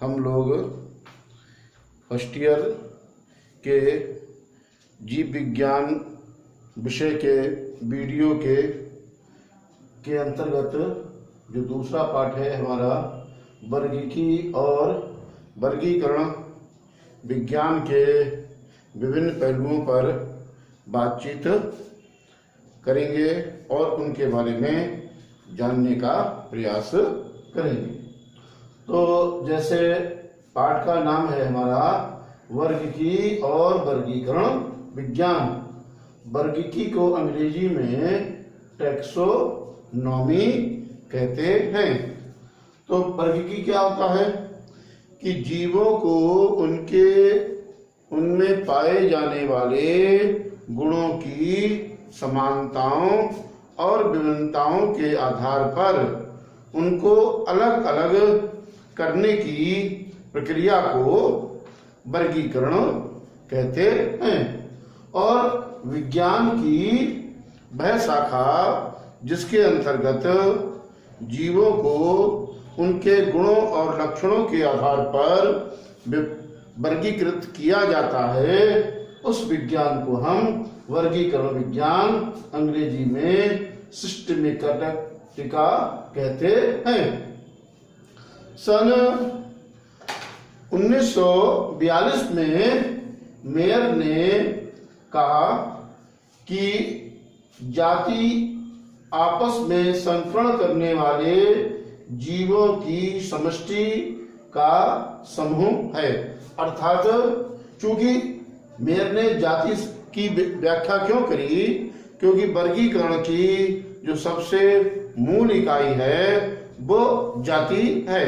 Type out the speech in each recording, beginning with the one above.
हम लोग first year के जीव विज्ञान विषय के वीडियो के अंतर्गत जो दूसरा पाठ है हमारा वर्गीकी और वर्गीकरण विज्ञान के विभिन्न पहलुओं पर बातचीत करेंगे और उनके बारे में जानने का प्रयास करेंगे। तो जैसे पाठ का नाम है हमारा वर्गीकी और वर्गीकरण विज्ञान। वर्गीकी को अंग्रेजी में टैक्सोनॉमी कहते हैं। तो वर्गीकी क्या होता है कि जीवों को उनमें पाए जाने वाले गुणों की समानताओं और विभिन्नताओं के आधार पर उनको अलग अलग करने की प्रक्रिया को वर्गीकरण कहते हैं। और विज्ञान की वह शाखा जिसके अंतर्गत जीवों को उनके गुणों और लक्षणों के आधार पर वर्गीकृत किया जाता है, उस विज्ञान को हम वर्गीकरण विज्ञान अंग्रेजी में सिस्टेमेटिका कहते हैं। सन 1942 में मेयर ने कहा कि जाति आपस में संकरण करने वाले जीवों की समष्टि का समूह है। अर्थात चूंकि मेयर ने जाति की व्याख्या क्यों करी, क्योंकि वर्गीकरण की जो सबसे मूल इकाई है वो जाति है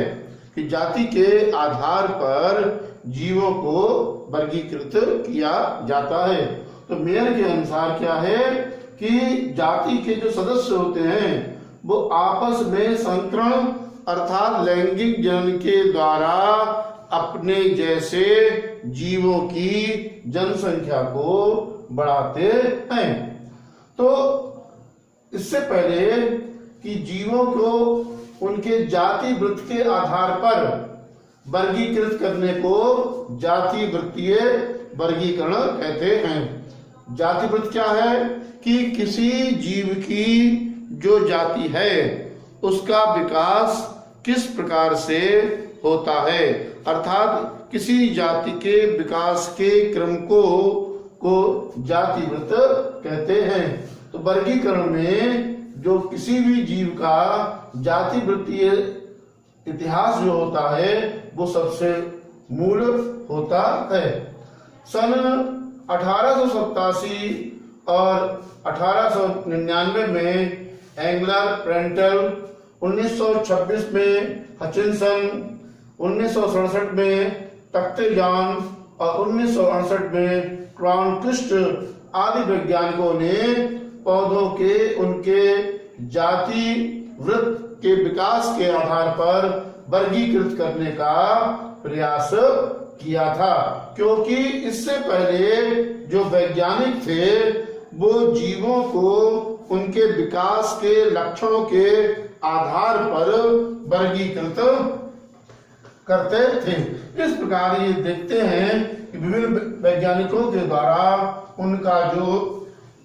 कि जाति के आधार पर जीवों को वर्गीकृत किया जाता है। तो मेयर के अनुसार क्या है कि जाति के जो सदस्य होते हैं वो आपस में संकरण अर्थात लैंगिक जनन के द्वारा अपने जैसे जीवों की जनसंख्या को बढ़ाते हैं। तो इससे पहले कि जीवों को उनके जाति वृत्त के आधार पर वर्गीकृत करने को जाति वृत्तीय वर्गीकरण कहते हैं। जाति वृत्त क्या है कि किसी जीव की जो जाति है उसका विकास किस प्रकार से होता है, अर्थात किसी जाति के विकास के क्रम को जाति वृत्त कहते हैं। तो वर्गीकरण में जो किसी भी जीव का जाति वृत्तीय इतिहास जो होता है वो सबसे मूल होता है। सन 1887 और 1899 में एंगलर, प्रेंटल, 1926 में हचिनसन, 1967 में तख्ते-जॉन और 1968 में क्राउनक्विस्ट आदि वैज्ञानिकों ने पौधों के उनके जाति वृत्त के विकास के आधार पर वर्गीकृत करने का प्रयास किया था। क्योंकि इससे पहले जो वैज्ञानिक थे वो जीवों को उनके विकास के लक्षणों के आधार पर वर्गीकृत करते थे। इस प्रकार ये देखते हैं कि विभिन्न वैज्ञानिकों के द्वारा उनका जो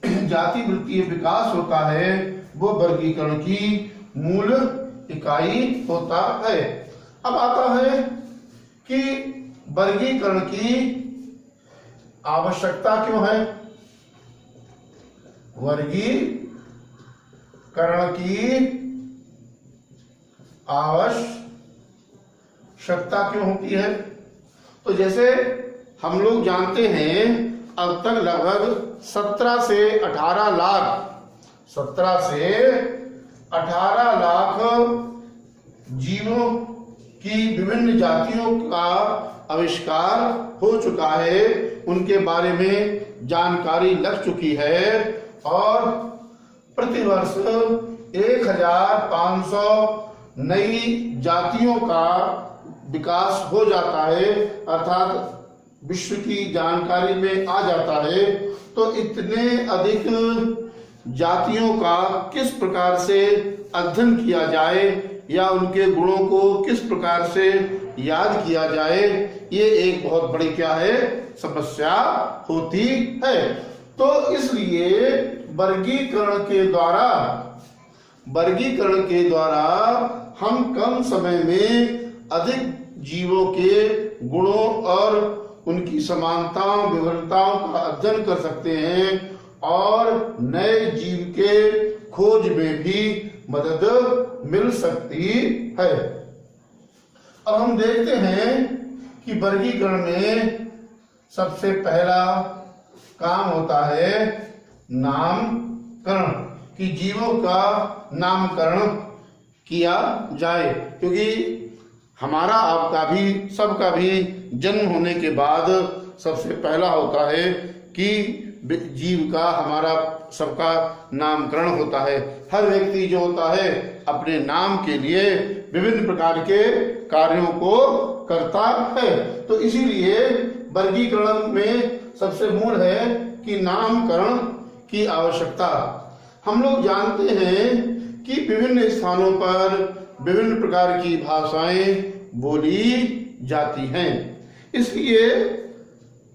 जाति वृत्तीय विकास होता है वो वर्गीकरण की मूल इकाई होता है। अब आता है कि वर्गीकरण की आवश्यकता क्यों है। वर्गीकरण की आवश्यकता क्यों होती है। तो जैसे हम लोग जानते हैं अब तक लगभग 17 से 18 लाख जीवों की विभिन्न जातियों का आविष्कार हो चुका है, उनके बारे में जानकारी लग चुकी है और प्रतिवर्ष 1500 नई जातियों का विकास हो जाता है, अर्थात विश्व की जानकारी में आ जाता है। तो इतने अधिक जातियों का किस प्रकार से अध्ययन किया जाए, या उनके गुणों को किस प्रकार से याद किया जाए, ये एक बहुत बड़ी क्या है, समस्या होती है। तो इसलिए वर्गीकरण के द्वारा हम कम समय में अधिक जीवों के गुणों और उनकी समानताओं विभिन्नताओं का अध्ययन कर सकते हैं और नए जीव के खोज में भी मदद मिल सकती है। अब हम देखते हैं कि वर्गीकरण में सबसे पहला काम होता है नामकरण, कि जीवों का नामकरण किया जाए, क्योंकि हमारा आपका भी सबका भी जन्म होने के बाद सबसे पहला होता है कि जीव का हमारा सबका नामकरण होता है। हर व्यक्ति जो होता है अपने नाम के लिए विभिन्न प्रकार के कार्यों को करता है। तो इसीलिए वर्गीकरण में सबसे मूल है कि नामकरण की आवश्यकता। हम लोग जानते हैं कि विभिन्न स्थानों पर विभिन्न प्रकार की भाषाएं बोली जाती हैं, इसलिए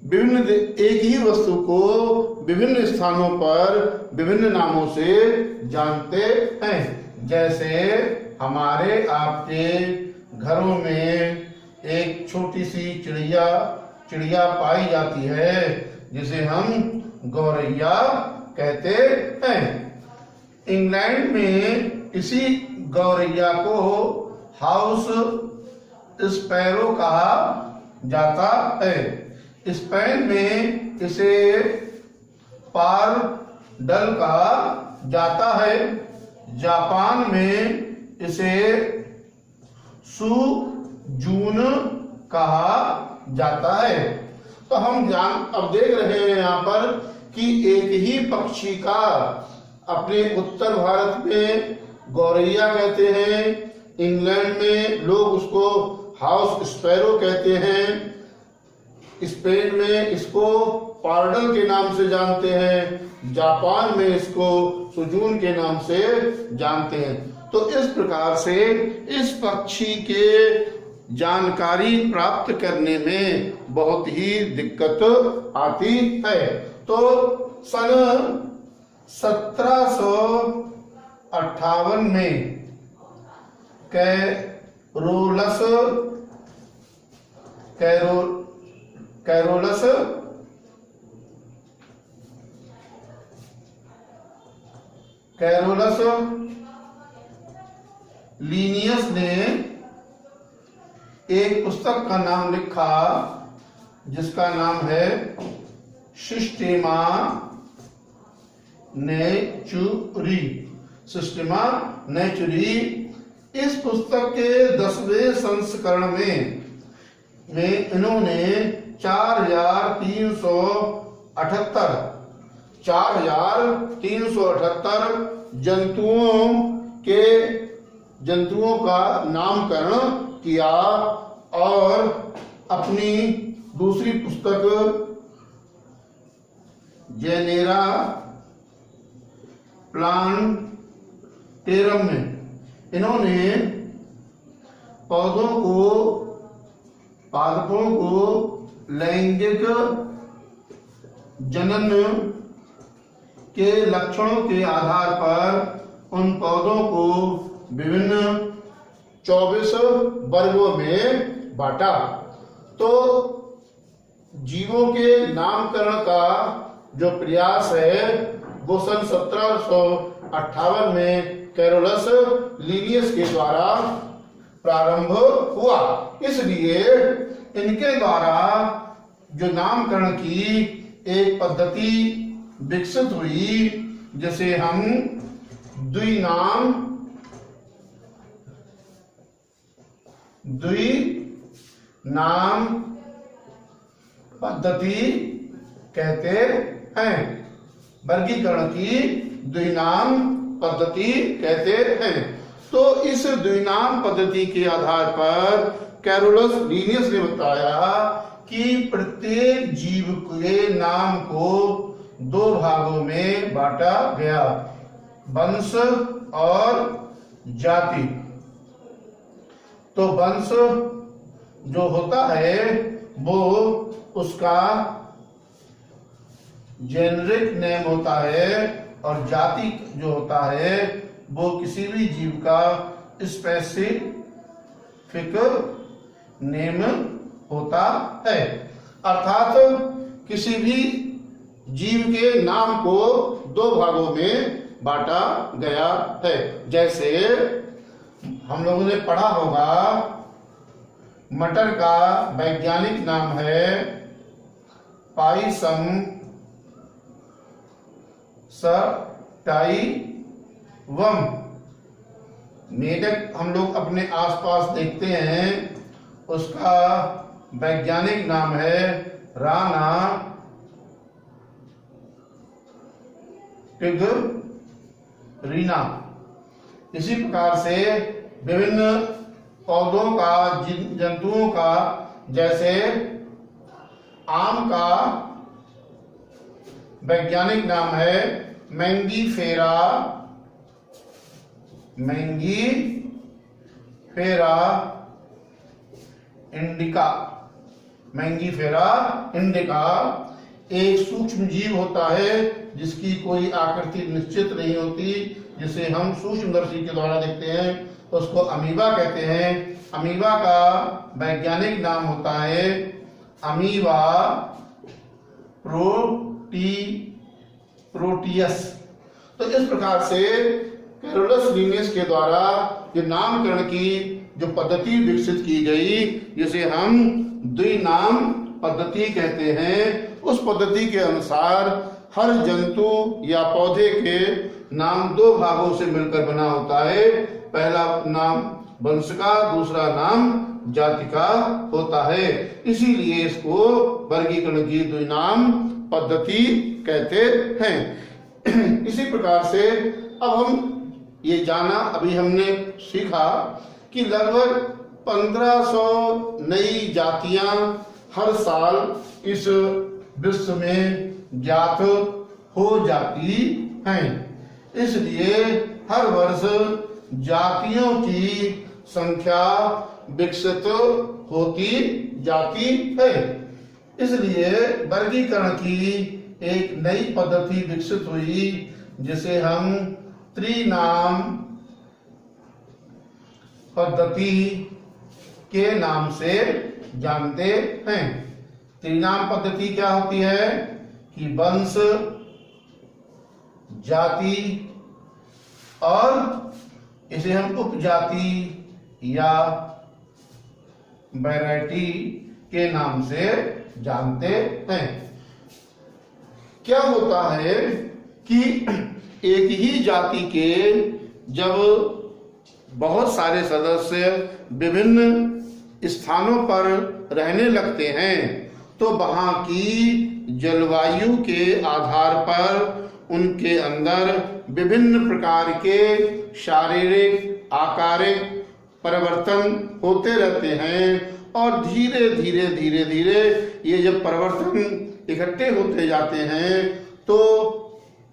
एक ही वस्तु को विभिन्न स्थानों पर विभिन्न नामों से जानते हैं। जैसे हमारे आपके घरों में एक छोटी सी चिड़िया पाई जाती है जिसे हम गौरैया कहते हैं। इंग्लैंड में इसी गौरैया को हाउस स्पैरो कहा जाता है। स्पेन में इसे पारडल कहा जाता है। जापान में इसे सुजून कहा जाता है। तो हम अब देख रहे हैं यहाँ पर कि एक ही पक्षी का अपने उत्तर भारत में गौरैया कहते हैं, इंग्लैंड में लोग उसको हाउस स्पैरो कहते हैं, स्पेन में इसको पार्डल के नाम से जानते हैं, जापान में इसको सुजून के नाम से जानते हैं। तो इस प्रकार से इस पक्षी के जानकारी प्राप्त करने में बहुत ही दिक्कत आती है। तो सन 1758 में कैरोलस लीनियस ने एक पुस्तक का नाम लिखा जिसका नाम है सिस्टेमा नेचुरी। इस पुस्तक के 10वें संस्करण में इन्होंने 4378 जंतुओं का नामकरण किया और अपनी दूसरी पुस्तक जेनेरा प्लांटेरम में इन्होंने पादपों को लैंगिक जनन के लक्षणों के आधार पर उन पौधों को विभिन्न 24 वर्गों में बांटा। तो जीवों के नामकरण का जो प्रयास है वो सन 1758 में कैरोलस लीनियस के द्वारा प्रारंभ हुआ। इसलिए इनके द्वारा जो नामकरण की एक पद्धति विकसित हुई जिसे हम द्विनाम पद्धति कहते हैं। वर्गीकरण की द्विनाम पद्धति कहते हैं। तो इस द्विनाम पद्धति के आधार पर कैरोलस लीनियस ने बताया कि प्रत्येक जीव के नाम को 2 भागों में बांटा गया, वंश और जाति। तो वंश जो होता है वो उसका जेनरिक नेम होता है, और जाति जो होता है वो किसी भी जीव का स्पेसिफिक नेम होता है। अर्थात किसी भी जीव के नाम को दो भागों में बांटा गया है। जैसे हम लोगों ने पढ़ा होगा, मटर का वैज्ञानिक नाम है पाइसम सटाइवम। मेढक हम लोग अपने आसपास देखते हैं, उसका वैज्ञानिक नाम है राना टिगरीना। इसी प्रकार से विभिन्न पौधों का, जंतुओं का, जैसे आम का वैज्ञानिक नाम है मैंगीफेरा इंडिका। मैंगीफेरा इंडिका एक सूक्ष्म जीव होता है जिसकी कोई आकृति निश्चित नहीं होती, जिसे हम सूक्ष्मदर्शी के द्वारा देखते हैं, उसको अमीबा कहते हैं। अमीबा का वैज्ञानिक नाम होता है अमीबा प्रोटियस। तो इस प्रकार से कैरोलस लिनियस के द्वारा ये नामकरण की जो पद्धति विकसित की गई, जिसे हम द्विनाम पद्धति कहते हैं, उस पद्धति के अनुसार हर जंतु या पौधे के नाम दो भागों से मिलकर बना होता है। पहला नाम वंश का, दूसरा नाम जाति का होता है। इसीलिए इसको वर्गीकरण की द्विनाम पद्धति कहते हैं। इसी प्रकार से अब हम ये जाना, अभी हमने सीखा कि लगभग 1500 नई जातियां हर साल इस विश्व में ज्ञात हो जाती हैं। इसलिए हर वर्ष जातियों की संख्या विकसित होती जाती है। इसलिए वर्गीकरण की एक नई पद्धति विकसित हुई, जिसे हम त्रिनाम पद्धति के नाम से जानते हैं। त्रिनाम पद्धति क्या होती है कि वंश, जाति और इसे हम उपजाति या वैरायटी के नाम से जानते हैं। क्या होता है कि एक ही जाति के जब बहुत सारे सदस्य विभिन्न स्थानों पर रहने लगते हैं, तो वहां की जलवायु के आधार पर उनके अंदर विभिन्न प्रकार के शारीरिक, आकारिक परिवर्तन होते रहते हैं। और धीरे धीरे ये जब परिवर्तन इकट्ठे होते जाते हैं, तो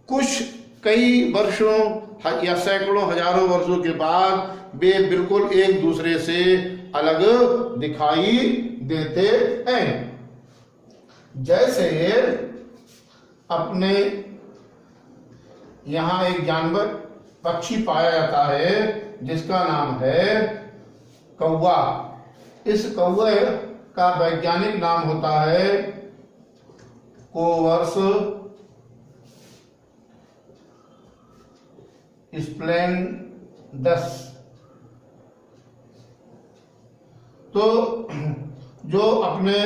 कुछ कई वर्षों या सैकड़ों हजारों वर्षों के बाद वे बिल्कुल एक दूसरे से अलग दिखाई देते हैं। जैसे अपने यहाँ एक जानवर, पक्षी पाया जाता है जिसका नाम है कौवा। इस कौवे का वैज्ञानिक नाम होता है कोवर्स स्प्लेंडस। तो जो अपने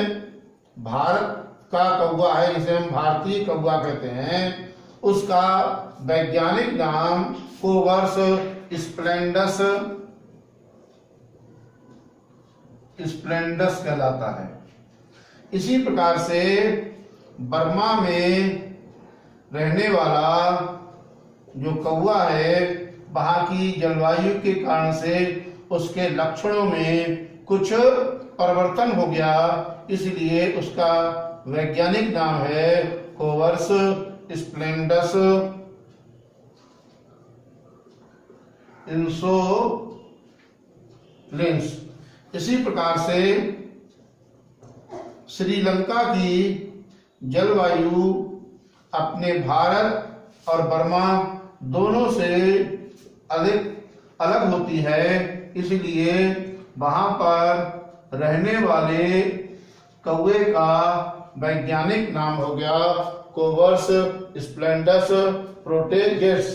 भारत का कौवा है, जिसे हम भारतीय कौवा कहते हैं, उसका वैज्ञानिक नाम कोवर्स स्प्लेंडस कहलाता है। इसी प्रकार से बर्मा में रहने वाला जो कौवा है, वहां की जलवायु के कारण से उसके लक्षणों में कुछ परिवर्तन हो गया, इसलिए उसका वैज्ञानिक नाम है कोवर्स स्प्लेंडस इंसोलेंस। इसी प्रकार से श्रीलंका की जलवायु अपने भारत और बर्मा दोनों से अधिक अलग होती है, इसलिए वहां पर रहने वाले कौवे का वैज्ञानिक नाम हो गया कोवर्स स्प्लेंडस प्रोटेगेट्स।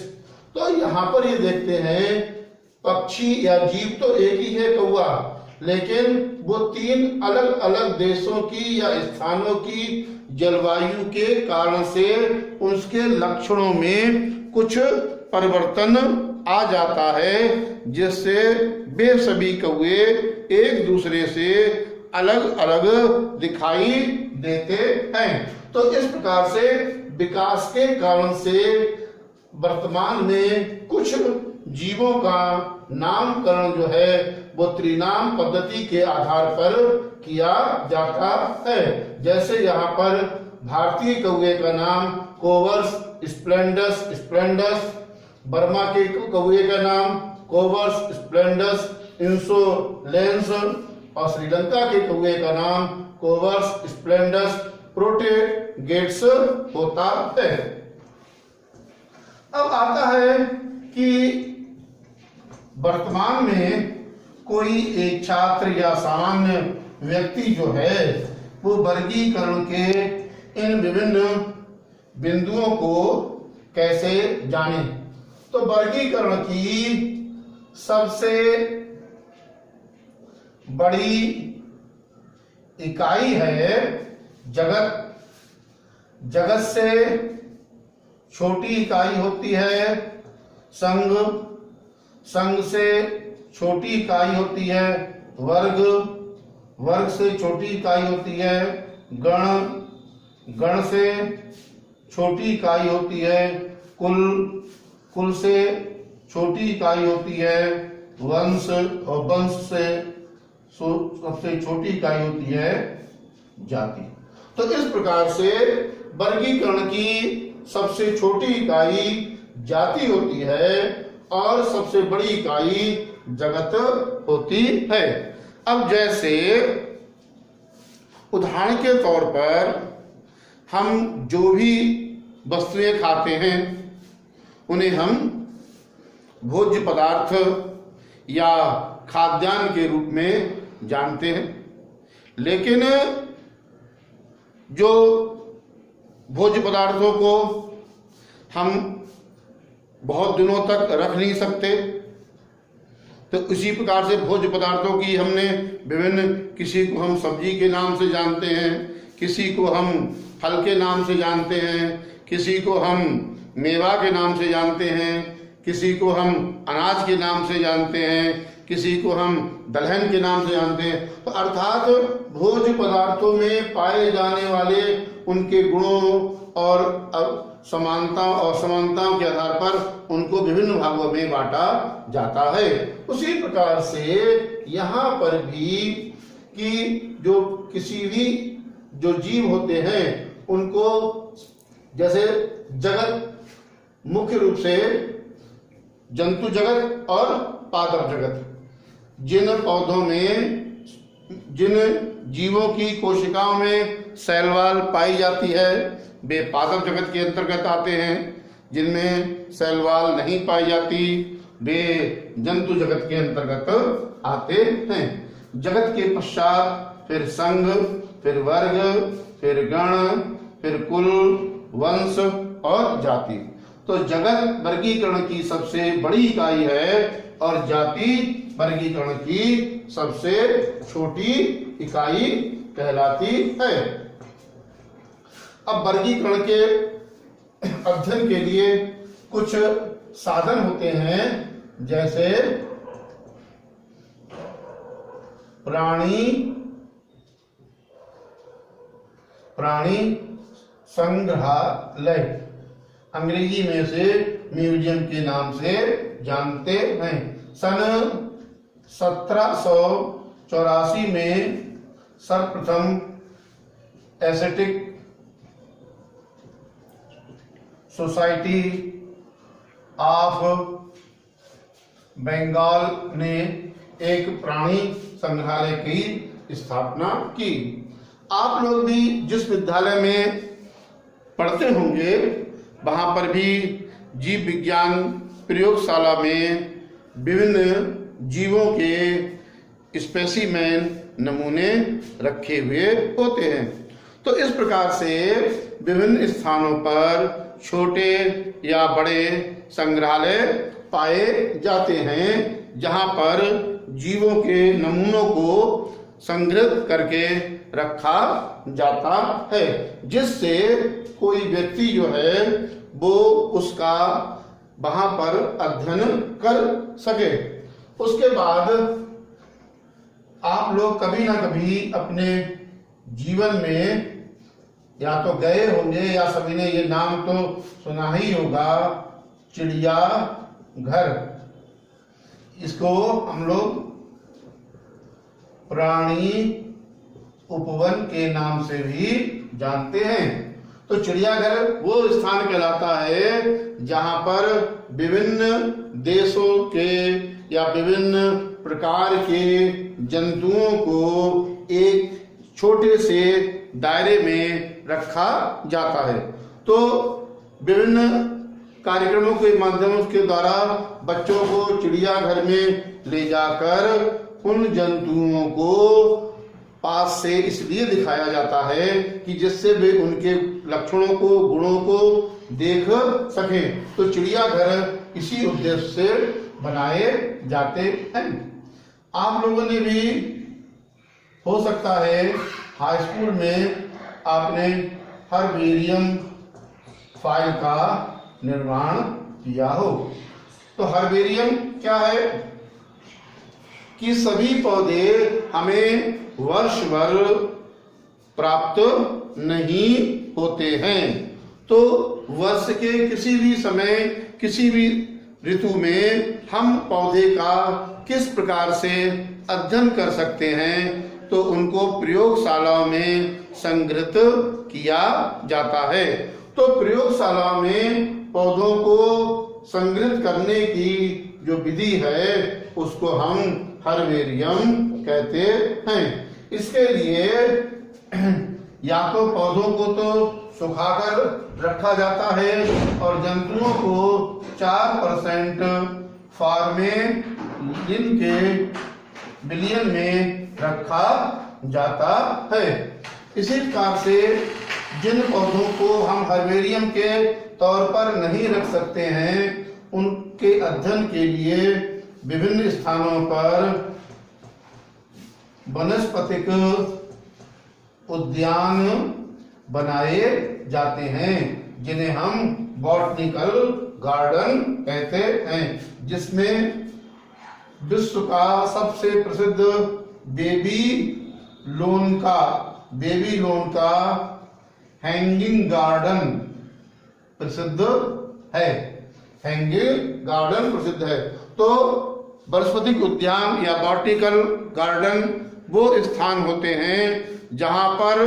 तो यहाँ पर ये देखते हैं पक्षी या जीव तो एक ही है कौवा, लेकिन वो 3 अलग अलग देशों की या स्थानों की जलवायु के कारण से उसके लक्षणों में कुछ परिवर्तन आ जाता है, जिससे वे सभी कौवे एक दूसरे से अलग अलग दिखाई देते हैं। तो इस प्रकार से विकास के कारण से वर्तमान में कुछ जीवों का नामकरण जो है वो त्रिनाम पद्धति के आधार पर किया जाता है। जैसे यहाँ पर भारतीय कौवे का नाम कोवर्स स्प्लेंडस, बर्मा के कौवे का नाम कोवर्स स्प्लेंडस इंसोलेंस और श्रीलंका के कौवे का नाम कोवर्स स्प्लेंडस प्रोटेगेट्स होता है। अब आता है कि वर्तमान में कोई एक छात्र या सामान्य व्यक्ति जो है वो वर्गीकरण के इन विभिन्न बिंदुओं को कैसे जाने। तो वर्गीकरण की सबसे बड़ी इकाई है जगत। जगत से छोटी इकाई होती है संघ, संघ से छोटी इकाई होती है वर्ग, वर्ग से छोटी इकाई होती है गण, गण से छोटी इकाई होती है कुल, कुल से छोटी इकाई होती है वंश और वंश से सबसे छोटी इकाई होती है जाति। तो इस प्रकार से वर्गीकरण की सबसे छोटी इकाई जाति होती है और सबसे बड़ी इकाई जगत होती है। अब जैसे उदाहरण के तौर पर हम जो भी वस्तुएं खाते हैं उन्हें हम भोज्य पदार्थ या खाद्यान्न के रूप में जानते हैं, लेकिन जो भोज्य पदार्थों को हम बहुत दिनों तक रख नहीं सकते, तो इसी प्रकार से भोज्य पदार्थों की हमने विभिन्न, किसी को हम सब्जी के नाम से जानते हैं, किसी को हम फल के नाम से जानते हैं, किसी को हम मेवा के नाम से जानते हैं, किसी को हम अनाज के नाम से जानते हैं, किसी को हम दलहन के नाम से जानते हैं। तो अर्थात भोज्य पदार्थों में पाए जाने वाले उनके गुणों और समानताओं और समानताओं के आधार पर उनको विभिन्न भागों में बांटा जाता है। उसी प्रकार से यहाँ पर भी कि जो किसी भी जो जीव होते हैं उनको जैसे जगत मुख्य रूप से जंतु जगत और पादप जगत, जिन पौधों में, जिन जीवों की कोशिकाओं में शैलवाल पाई जाती है वे पादप जगत के अंतर्गत आते हैं, जिनमें शैलवाल नहीं पाई जाती वे जंतु जगत के अंतर्गत आते हैं। जगत के पश्चात फिर संघ, फिर वर्ग, फिर गण, फिर कुल, वंश और जाति। तो जगत वर्गीकरण की सबसे बड़ी इकाई है और जाति वर्गीकरण की सबसे छोटी इकाई कहलाती है। अब वर्गीकरण के अध्ययन के लिए कुछ साधन होते हैं, जैसे प्राणी संग्रहालय, अंग्रेजी में से म्यूजियम के नाम से जानते हैं। सन 1784 में सर्वप्रथम एस्थेटिक सोसाइटी ऑफ बंगाल ने एक प्राणी संग्रहालय की स्थापना की। आप लोग भी जिस विद्यालय में पढ़ते होंगे वहां पर भी जीव विज्ञान प्रयोगशाला में विभिन्न जीवों के स्पेसिमेन नमूने रखे हुए होते हैं। तो इस प्रकार से विभिन्न स्थानों पर छोटे या बड़े संग्रहालय पाए जाते हैं जहां पर जीवों के नमूनों को संग्रहित करके रखा जाता है, जिससे कोई व्यक्ति जो है वो उसका वहां पर अध्ययन कर सके। उसके बाद आप लोग कभी ना कभी अपने जीवन में या तो गए होंगे या सभी ने ये नाम तो सुना ही होगा, चिड़िया घर। इसको हम लोग प्राणी उपवन के नाम से भी जानते हैं। तो चिड़ियाघर वो स्थान कहलाता है जहां पर विभिन्न देशों के या विभिन्न प्रकार के जंतुओं को एक छोटे से दायरे में रखा जाता है। तो विभिन्न कार्यक्रमों के माध्यमों के द्वारा बच्चों को चिड़ियाघर में ले जाकर उन जंतुओं को पास से इसलिए दिखाया जाता है कि जिससे वे उनके लक्षणों को, गुणों को देख सकें। तो चिड़ियाघर इसी उद्देश्य से बनाए जाते हैं। आप लोगों ने भी हो सकता है हाई स्कूल में आपने हर्बेरियम फाइल का निर्माण किया हो। तो हर्बेरियम क्या है कि सभी पौधे हमें वर्ष भर प्राप्त नहीं होते हैं। तो वर्ष के किसी भी समय, किसी भी ऋतु में हम पौधे का किस प्रकार से अध्ययन कर सकते हैं, तो उनको प्रयोगशाला में संग्रहित किया जाता है। तो प्रयोगशाला में पौधों को संग्रहित करने की जो विधि है उसको हम हर्बेरियम कहते हैं। इसके लिए या तो पौधों को तो सुखाकर रखा जाता है और जंतुओं को 4% फॉर्मेलिन के बिलियन में रखा जाता है। इसी प्रकार से जिन पौधों को हम हर्बेरियम के तौर पर नहीं रख सकते हैं, उनके अध्ययन के लिए विभिन्न स्थानों पर वनस्पतिक उद्यान बनाए जाते हैं, जिन्हें हम बॉटनिकल गार्डन कहते हैं, जिसमें विश्व का सबसे प्रसिद्ध बेबी लोन का हैंगिंग गार्डन प्रसिद्ध है। हैंगिंग गार्डन प्रसिद्ध है। तो वनस्पतिक उद्यान या बॉटनिकल गार्डन वो स्थान होते हैं जहां पर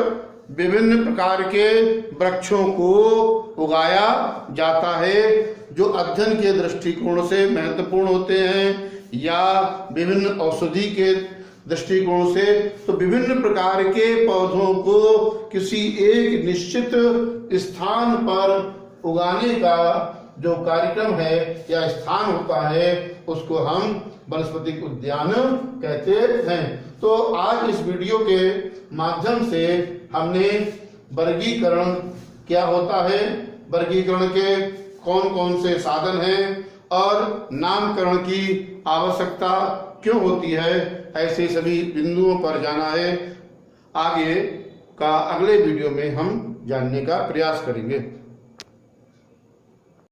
विभिन्न प्रकार के वृक्षों को उगाया जाता है जो अध्ययन के दृष्टिकोण से महत्वपूर्ण होते हैं या विभिन्न औषधि के दृष्टिकोण से। तो विभिन्न प्रकार के पौधों को किसी एक निश्चित स्थान पर उगाने का जो कार्यक्रम है या स्थान होता है उसको हम वनस्पतिक उद्यान कहते हैं। तो आज इस वीडियो के माध्यम से हमने वर्गीकरण क्या होता है, वर्गीकरण के कौन कौन से साधन हैं और नामकरण की आवश्यकता क्यों होती है, ऐसे सभी बिंदुओं पर जाना है। आगे का अगले वीडियो में हम जानने का प्रयास करेंगे।